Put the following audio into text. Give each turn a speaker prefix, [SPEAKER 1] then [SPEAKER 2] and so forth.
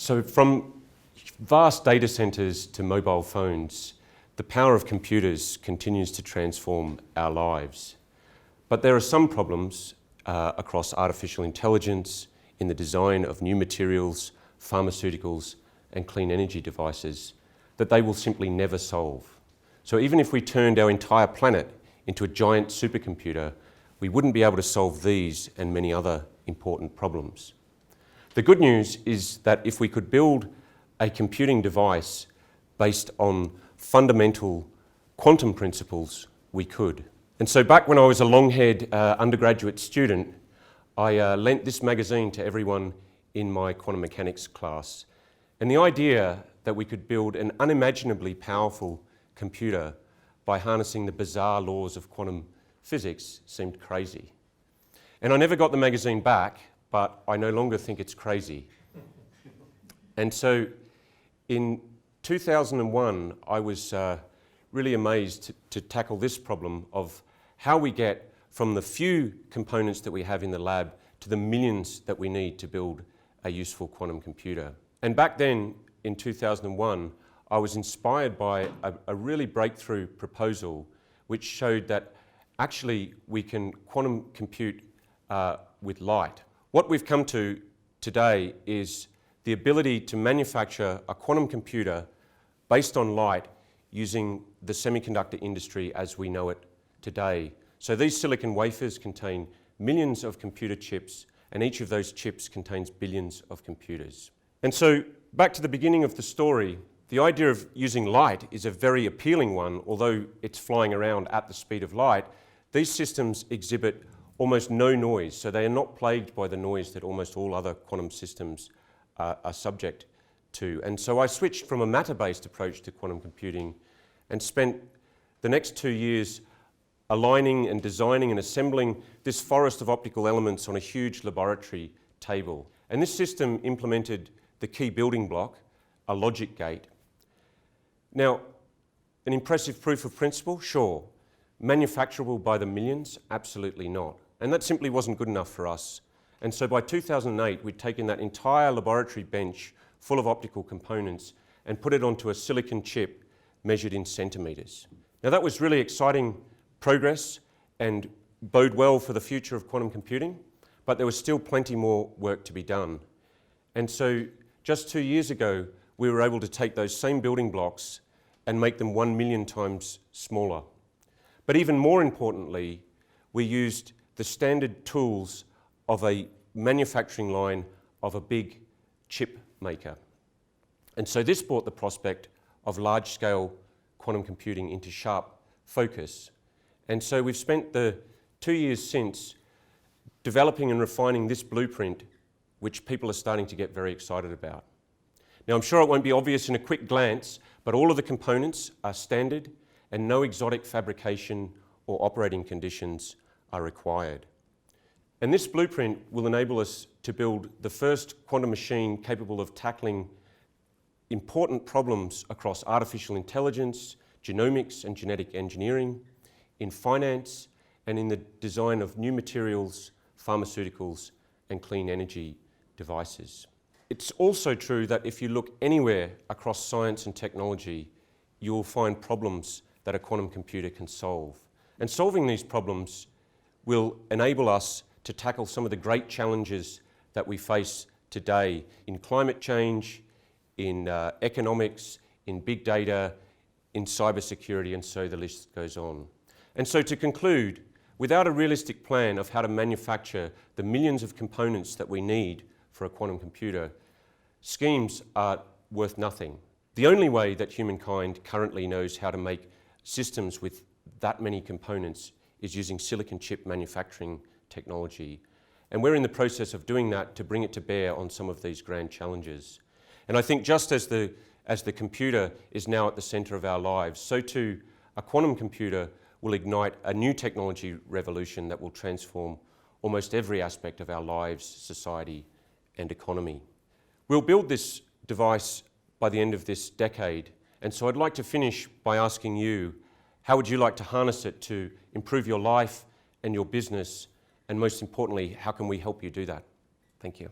[SPEAKER 1] So from vast data centers to mobile phones, the power of computers continues to transform our lives. But there are some problems across artificial intelligence, in the design of new materials, pharmaceuticals, and clean energy devices that they will simply never solve. So even if we turned our entire planet into a giant supercomputer, we wouldn't be able to solve these and many other important problems. The good news is that if we could build a computing device based on fundamental quantum principles, we could. And so back when I was a long-haired undergraduate student, I lent this magazine to everyone in my quantum mechanics class. And the idea that we could build an unimaginably powerful computer by harnessing the bizarre laws of quantum physics seemed crazy. And I never got the magazine back, but I no longer think it's crazy. And so in 2001, I was really amazed to tackle this problem of how we get from the few components that we have in the lab to the millions that we need to build a useful quantum computer. And back then, in 2001, I was inspired by a really breakthrough proposal which showed that actually we can quantum compute with light. What we've come to today is the ability to manufacture a quantum computer based on light using the semiconductor industry as we know it today. So these silicon wafers contain millions of computer chips, and each of those chips contains billions of computers. And so back to the beginning of the story, the idea of using light is a very appealing one. Although it's flying around at the speed of light, these systems exhibit almost no noise, so they are not plagued by the noise that almost all other quantum systems are subject to. And so I switched from a matter-based approach to quantum computing and spent the next 2 years aligning and designing and assembling this forest of optical elements on a huge laboratory table. And this system implemented the key building block, a logic gate. Now, an impressive proof of principle? Sure. Manufacturable by the millions? Absolutely not. And that simply wasn't good enough for us. And so by 2008, we'd taken that entire laboratory bench full of optical components and put it onto a silicon chip measured in centimetres. Now that was really exciting progress and bode well for the future of quantum computing, but there was still plenty more work to be done. And so just 2 years ago, we were able to take those same building blocks and make them 1 million times smaller. But even more importantly, we used the standard tools of a manufacturing line of a big chip maker. And so this brought the prospect of large-scale quantum computing into sharp focus. And so we've spent the 2 years since developing and refining this blueprint, which people are starting to get very excited about. Now, I'm sure it won't be obvious in a quick glance, but all of the components are standard and no exotic fabrication or operating conditions are required. And this blueprint will enable us to build the first quantum machine capable of tackling important problems across artificial intelligence, genomics and genetic engineering, in finance, and in the design of new materials, pharmaceuticals, and clean energy devices. It's also true that if you look anywhere across science and technology, you will find problems that a quantum computer can solve. And solving these problems will enable us to tackle some of the great challenges that we face today in climate change, in economics, in big data, in cybersecurity, and so the list goes on. And so to conclude, without a realistic plan of how to manufacture the millions of components that we need for a quantum computer, schemes are worth nothing. The only way that humankind currently knows how to make systems with that many components is using silicon chip manufacturing technology. And we're in the process of doing that to bring it to bear on some of these grand challenges. And I think just as the computer is now at the center of our lives, so too a quantum computer will ignite a new technology revolution that will transform almost every aspect of our lives, society, and economy. We'll build this device by the end of this decade, and so I'd like to finish by asking you, how would you like to harness it to improve your life and your business, and most importantly, how can we help you do that? Thank you.